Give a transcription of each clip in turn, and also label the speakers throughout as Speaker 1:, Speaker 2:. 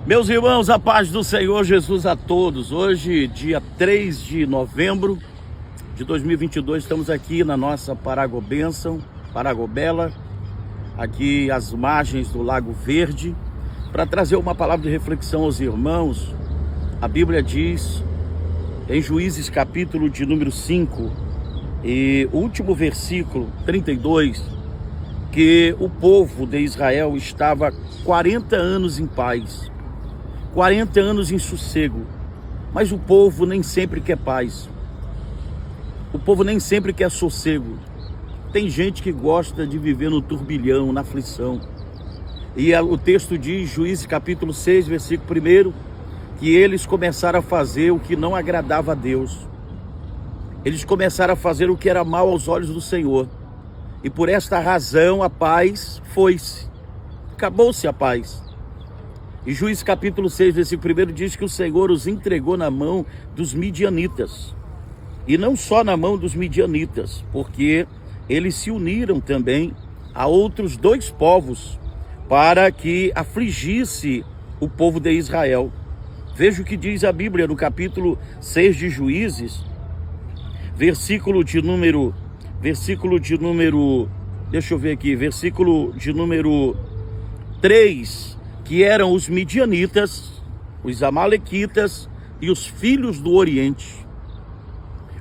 Speaker 1: Meus irmãos, a paz do Senhor Jesus a todos. Hoje, dia 3 de novembro de 2022, estamos aqui na nossa Paragobênção, Paragobela, aqui às margens do Lago Verde, para trazer uma palavra de reflexão aos irmãos. A Bíblia diz, em Juízes capítulo de número 5, e o último versículo, 32, que o povo de Israel estava 40 anos em paz, 40 anos em sossego, mas o povo nem sempre quer paz, o povo nem sempre quer sossego. Tem gente que gosta de viver no turbilhão, na aflição. E o texto diz, Juízes capítulo 6, versículo 1, que eles começaram a fazer o que não agradava a Deus. Eles começaram a fazer o que era mal aos olhos do Senhor. E por esta razão a paz foi-se. Acabou-se a paz. E Juízes capítulo 6, versículo 1 diz que o Senhor os entregou na mão dos midianitas. E não só na mão dos midianitas, porque eles se uniram também a outros dois povos para que afligisse o povo de Israel. Veja o que diz a Bíblia no capítulo 6 de Juízes, versículo de número 3, que eram os midianitas, os amalequitas e os filhos do Oriente.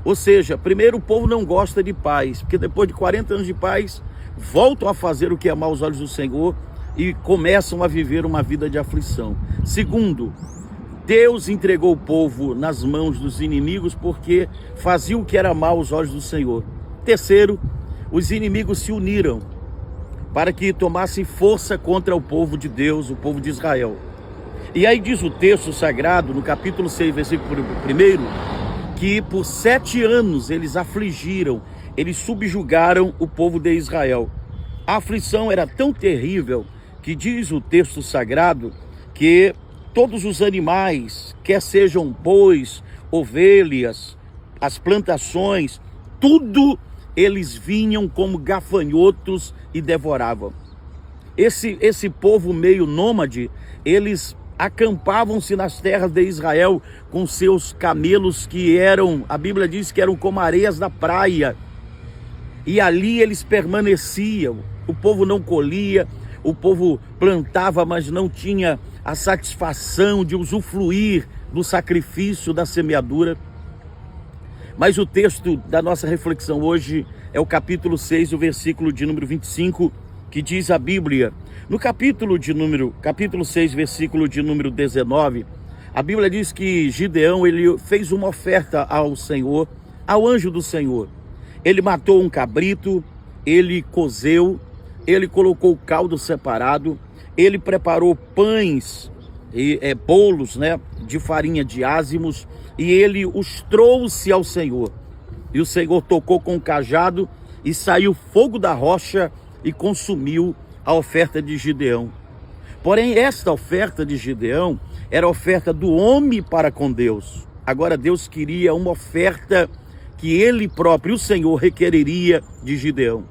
Speaker 1: Ou seja, primeiro, o povo não gosta de paz, porque depois de 40 anos de paz, voltam a fazer o que é mal aos olhos do Senhor e começam a viver uma vida de aflição. Segundo, Deus entregou o povo nas mãos dos inimigos porque fazia o que era mal aos olhos do Senhor. Terceiro, os inimigos se uniram para que tomassem força contra o povo de Deus, o povo de Israel. E aí diz o texto sagrado, no capítulo 6, versículo 1, que por 7 anos eles afligiram, eles subjugaram o povo de Israel. A aflição era tão terrível que diz o texto sagrado que todos os animais, quer sejam bois, ovelhas, as plantações, tudo eles vinham como gafanhotos e devoravam. Esse povo meio nômade, eles acampavam-se nas terras de Israel com seus camelos que eram, a Bíblia diz que eram como areias da praia. E ali eles permaneciam. O povo não colhia, o povo plantava, mas não tinha a satisfação de usufruir do sacrifício da semeadura. Mas o texto da nossa reflexão hoje é o capítulo 6, o versículo de número 25, que diz a Bíblia. No capítulo 6, versículo de número 19, a Bíblia diz que Gideão, ele fez uma oferta ao Senhor, ao anjo do Senhor. Ele matou um cabrito, ele cozeu, ele colocou o caldo separado, ele preparou pães e bolos, de farinha de ázimos, e ele os trouxe ao Senhor. E o Senhor tocou com o cajado e saiu fogo da rocha e consumiu a oferta de Gideão. Porém, esta oferta de Gideão era a oferta do homem para com Deus. Agora Deus queria uma oferta que ele próprio, o Senhor, requereria de Gideão.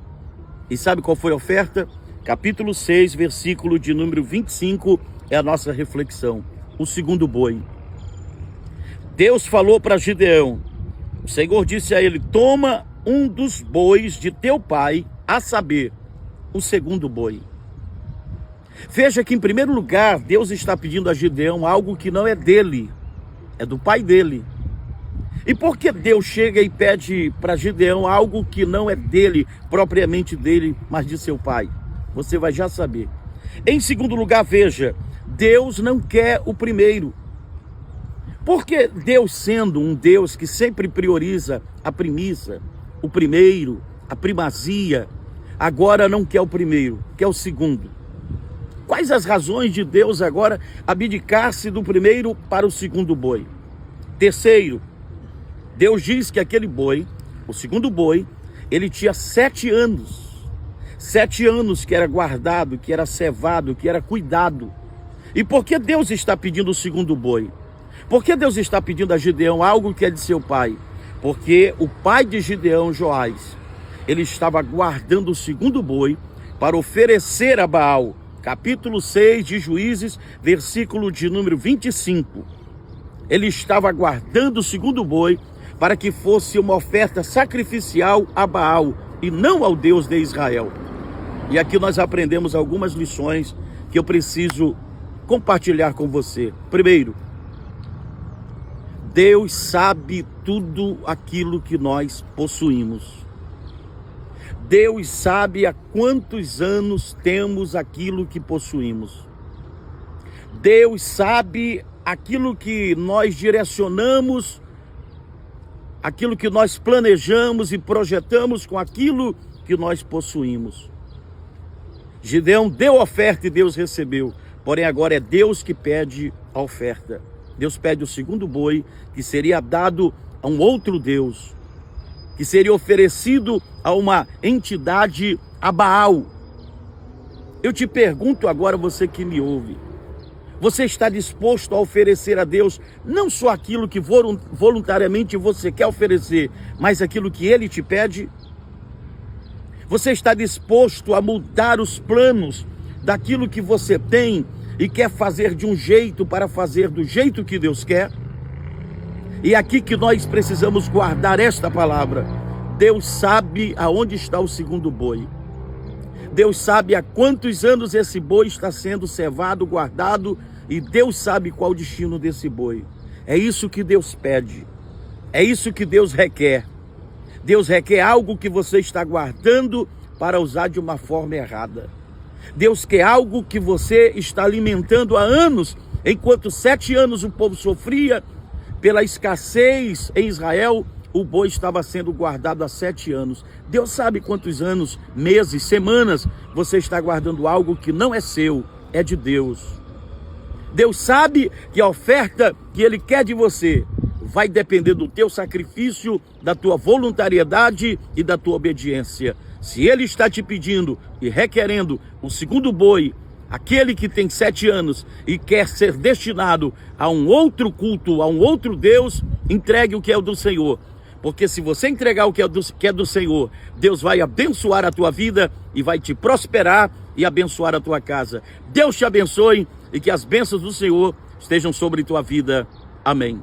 Speaker 1: E sabe qual foi a oferta? Capítulo 6, versículo de número 25, é a nossa reflexão. O segundo boi. Deus falou para Gideão, o Senhor disse a ele, toma um dos bois de teu pai, a saber, o segundo boi. Veja que em primeiro lugar, Deus está pedindo a Gideão algo que não é dele, é do pai dele. E por que Deus chega e pede para Gideão algo que não é dele, propriamente dele, mas de seu pai? Você vai já saber. Em segundo lugar, veja, Deus não quer o primeiro. Porque Deus, sendo um Deus que sempre prioriza a premissa, o primeiro, a primazia, agora não quer o primeiro, quer o segundo. Quais as razões de Deus agora abdicar-se do primeiro para o segundo boi? Terceiro, Deus diz que aquele boi, o segundo boi, ele tinha 7 anos. 7 anos que era guardado, que era cevado, que era cuidado. E por que Deus está pedindo o segundo boi? Por que Deus está pedindo a Gideão algo que é de seu pai? Porque o pai de Gideão, Joás, ele estava guardando o segundo boi para oferecer a Baal capítulo 6 de Juízes, versículo de número 25. Ele estava aguardando o segundo boi para que fosse uma oferta sacrificial a Baal e não ao Deus de Israel. E aqui nós aprendemos algumas lições que eu preciso compartilhar com você. Primeiro, Deus sabe tudo aquilo que nós possuímos. Deus sabe há quantos anos temos aquilo que possuímos. Deus sabe aquilo que nós direcionamos, aquilo que nós planejamos e projetamos com aquilo que nós possuímos. Gideão deu oferta e Deus recebeu. Porém agora é Deus que pede a oferta. Deus pede o segundo boi, que seria dado a um outro Deus, que seria oferecido a uma entidade, a Baal. Eu te pergunto agora, você que me ouve, você está disposto a oferecer a Deus não só aquilo que voluntariamente você quer oferecer, mas aquilo que Ele te pede? Você está disposto a mudar os planos daquilo que você tem e quer fazer de um jeito para fazer do jeito que Deus quer? E é aqui que nós precisamos guardar esta palavra. Deus sabe aonde está o segundo boi. Deus sabe há quantos anos esse boi está sendo cevado, guardado, e Deus sabe qual o destino desse boi. É isso que Deus pede. É isso que Deus requer. Deus requer algo que você está guardando para usar de uma forma errada. Deus quer algo que você está alimentando há anos, enquanto 7 anos o povo sofria pela escassez em Israel, o boi estava sendo guardado há 7 anos. Deus sabe quantos anos, meses, semanas você está guardando algo que não é seu, é de Deus. Deus sabe que a oferta que Ele quer de você vai depender do teu sacrifício, da tua voluntariedade e da tua obediência. Se Ele está te pedindo e requerendo o segundo boi, aquele que tem 7 anos e quer ser destinado a um outro culto, a um outro Deus, entregue o que é do Senhor. Porque se você entregar o que é do Senhor, Deus vai abençoar a tua vida e vai te prosperar e abençoar a tua casa. Deus te abençoe e que as bênçãos do Senhor estejam sobre tua vida. Amém.